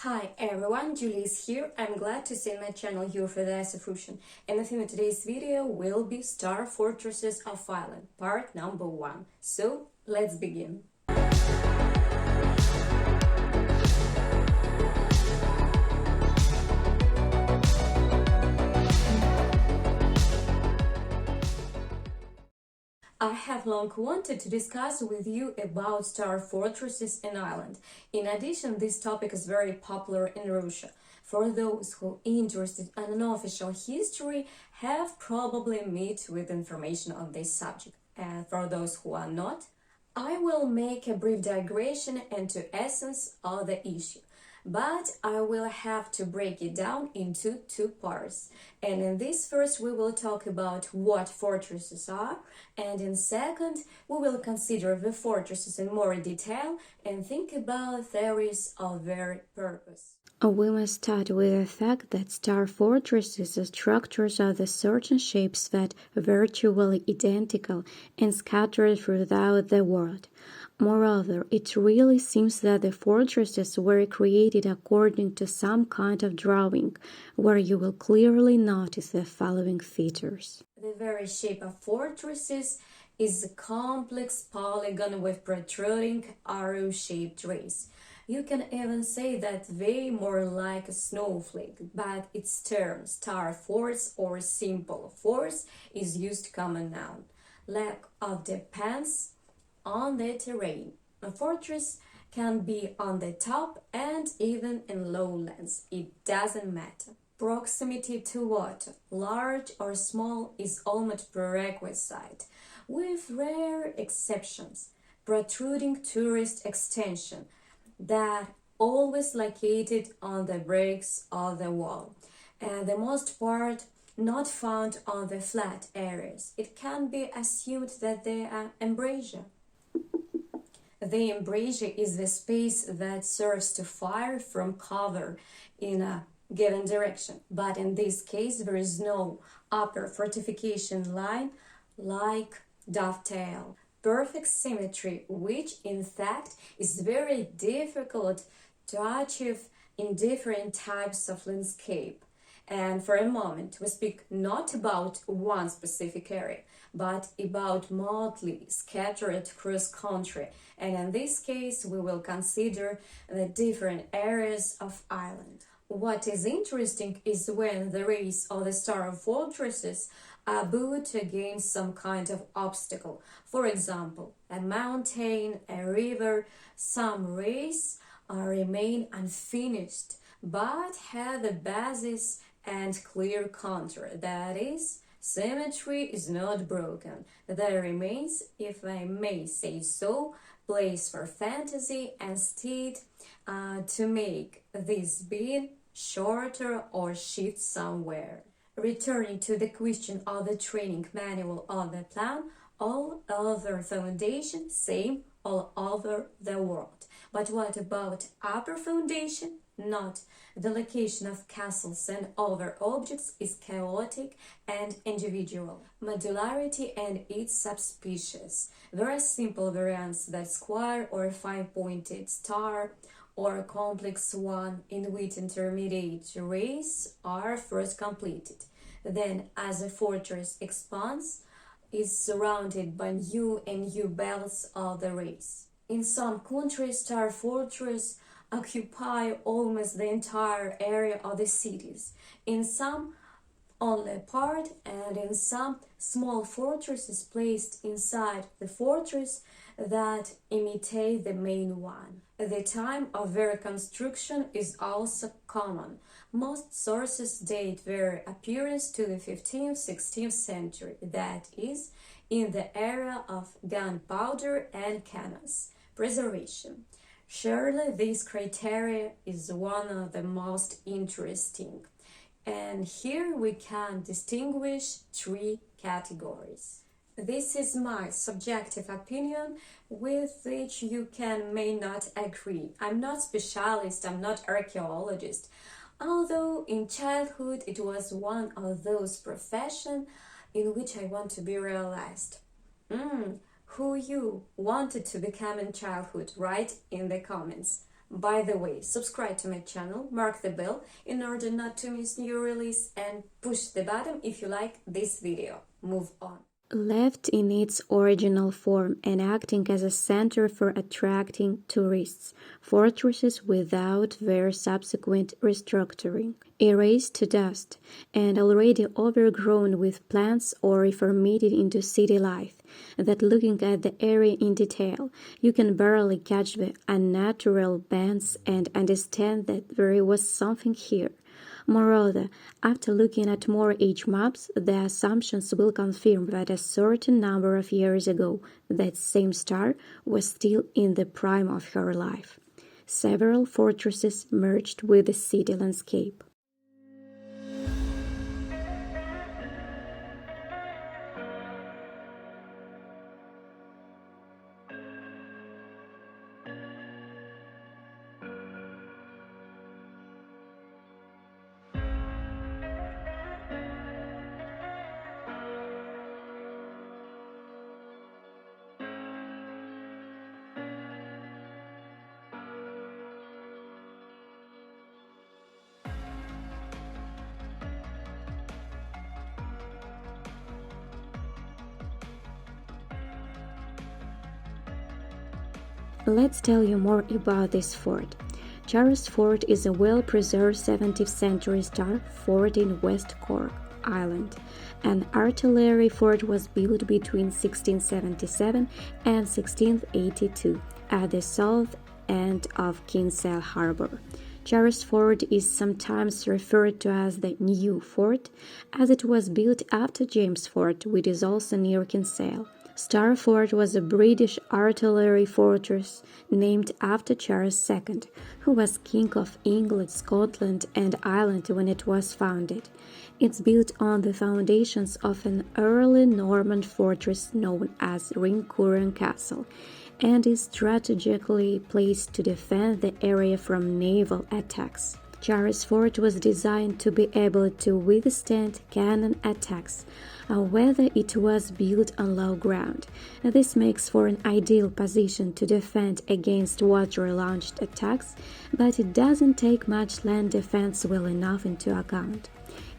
Hi everyone, Julie is here. I'm glad to see my channel here for the Fusion. And the theme of today's video will be Star Fortresses of Ireland, part number 1. So, let's begin. I have long wanted to discuss with you about star fortresses in Ireland. In addition, this topic is very popular in Russia. For those who are interested in unofficial history, have probably met with information on this subject. And for those who are not, I will make a brief digression into essence of the issue. But I will have to break it down into two parts. And in this first we will talk about what fortresses are, and in second we will consider the fortresses in more detail and think about theories of their purpose. We must start with the fact that star fortresses structures are the certain shapes that are virtually identical and scattered throughout the world. Moreover, it really seems that the fortresses were created according to some kind of drawing, where you will clearly notice the following features. The very shape of fortresses is a complex polygon with protruding arrow-shaped rays. You can even say that they more like a snowflake, but its term star force or simple force is used common noun. Lack of depends on the terrain. A fortress can be on the top and even in lowlands. It doesn't matter. Proximity to water, large or small, is almost prerequisite, with rare exceptions. Protruding tourist extension that always located on the breaks of the wall, and the most part not found on the flat areas. It can be assumed that they are embrasure. The embrasure is the space that serves to fire from cover in a given direction, but in this case there is no upper fortification line like dovetail. Perfect symmetry, which in fact is very difficult to achieve in different types of landscape. And for a moment we speak not about one specific area, but about motley scattered cross country, and in this case we will consider the different areas of Ireland. What is interesting is when the rays of the star fortresses are built against some kind of obstacle. For example, a mountain, a river. Some rays remain unfinished but have a basis and clear contour. That is, symmetry is not broken. There remains, if I may say so, place for fantasy and instead to make this being shorter or shift somewhere. Returning to the question of the training manual of the plan, all other foundation same all over the world. But what about upper foundation? Not. The location of castles and other objects is chaotic and individual. Modularity and its subspecies. There are simple variants that square or fine-pointed star, or a complex one in which intermediate rays are first completed. Then, as a fortress expands, is surrounded by new and new belts of the rays. In some countries, star fortresses occupy almost the entire area of the cities. In some, only a part, and in some, small fortresses placed inside the fortress that imitate the main one. The time of their construction is also common. Most sources date their appearance to the 15th, 16th century, that is, in the era of gunpowder and cannons. Preservation. Surely this criteria is one of the most interesting. And here we can distinguish three categories. This is my subjective opinion, with which you may not agree. I'm not specialist, I'm not archaeologist, although in childhood it was one of those professions in which I want to be realized. Who you wanted to become in childhood? Write in the comments. By the way, subscribe to my channel, mark the bell in order not to miss new release, and push the button if you like this video. Move on. Left in its original form and acting as a center for attracting tourists, fortresses without their subsequent restructuring, erased to dust, and already overgrown with plants or reformatted into city life, that looking at the area in detail, you can barely catch the unnatural bends and understand that there was something here. Moreover, after looking at more age maps, the assumptions will confirm that a certain number of years ago, that same star was still in the prime of her life. Several fortresses merged with the city landscape. Let's tell you more about this fort. Chares Fort is a well-preserved 17th century star fort in West Cork, Ireland. An artillery fort was built between 1677 and 1682 at the south end of Kinsale Harbour. Chares Fort is sometimes referred to as the New Fort, as it was built after James Fort, which is also near Kinsale. Star Fort was a British artillery fortress named after Charles II, who was King of England, Scotland, and Ireland when it was founded. It's built on the foundations of an early Norman fortress known as Ringcurran Castle, and is strategically placed to defend the area from naval attacks. Chares Fort was designed to be able to withstand cannon attacks, whether it was built on low ground. This makes for an ideal position to defend against water-launched attacks, but it doesn't take much land defense well enough into account.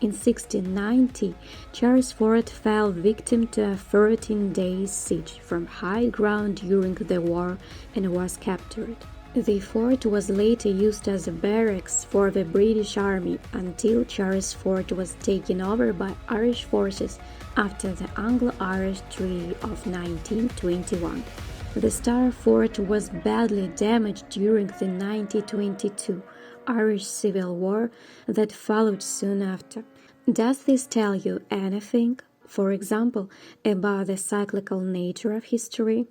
In 1690, Chares Fort fell victim to a 13-day siege from high ground during the war and was captured. The fort was later used as a barracks for the British Army until Chares Fort was taken over by Irish forces after the Anglo-Irish Treaty of 1921. The Star Fort was badly damaged during the 1922 Irish Civil War that followed soon after. Does this tell you anything, for example, about the cyclical nature of history?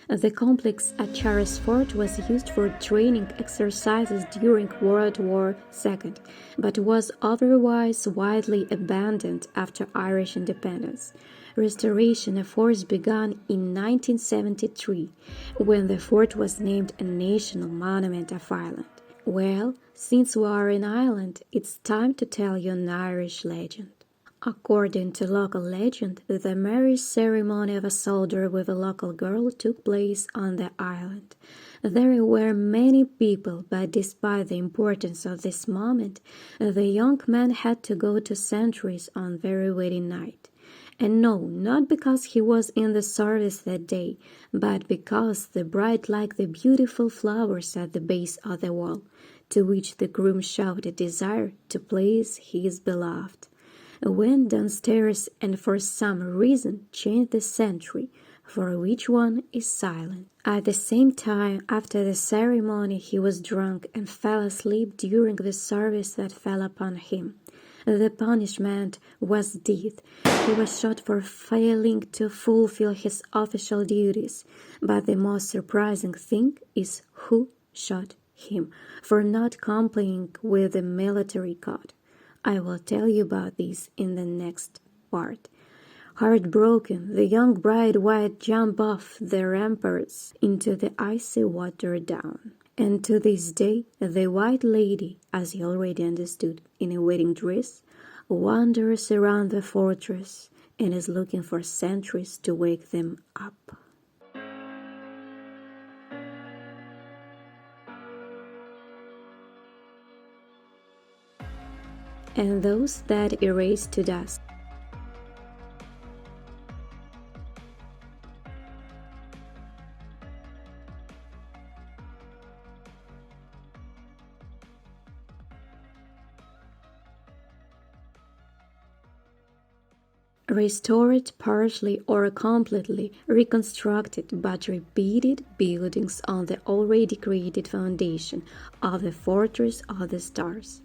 The complex at Chares Fort was used for training exercises during World War II, but was otherwise widely abandoned after Irish independence. Restoration efforts began in 1973, when the fort was named a National Monument of Ireland. Well, since we are in Ireland, it's time to tell you an Irish legend. According to local legend, the marriage ceremony of a soldier with a local girl took place on the island. There were many people, but despite the importance of this moment, the young man had to go to sentries on their wedding night. And no, not because he was in the service that day, but because the bride liked the beautiful flowers at the base of the wall, to which the groom showed a desire to please his beloved. Went downstairs and for some reason changed the sentry, for which one is silent. At the same time, after the ceremony, he was drunk and fell asleep during the service that fell upon him. The punishment was death. He was shot for failing to fulfill his official duties, but the most surprising thing is who shot him for not complying with the military code. I will tell you about this in the next part. Heartbroken, the young bride would jump off the ramparts into the icy water down. And to this day, the white lady, as he already understood, in a wedding dress, wanders around the fortress and is looking for sentries to wake them up. and those that erase to dust. Restored partially or completely, reconstructed but repeated buildings on the already created foundation of the Fortress of the Stars.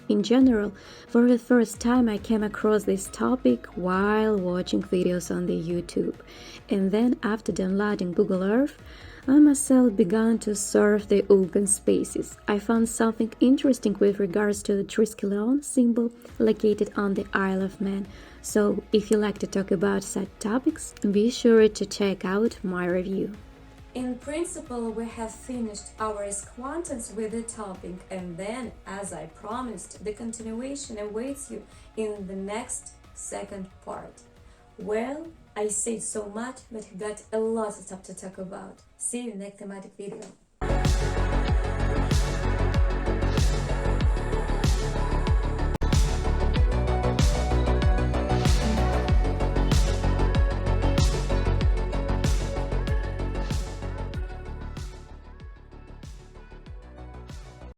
In general, for the first time I came across this topic while watching videos on the YouTube, and then after downloading Google Earth, I myself began to surf the open spaces. I found something interesting with regards to the Triskelion symbol located on the Isle of Man, so if you like to talk about such topics, be sure to check out my review. In principle, we have finished our acquaintance with the topic, and then, as I promised, the continuation awaits you in the next second part. Well, I said so much, but we got a lot of stuff to talk about. See you in the next thematic video.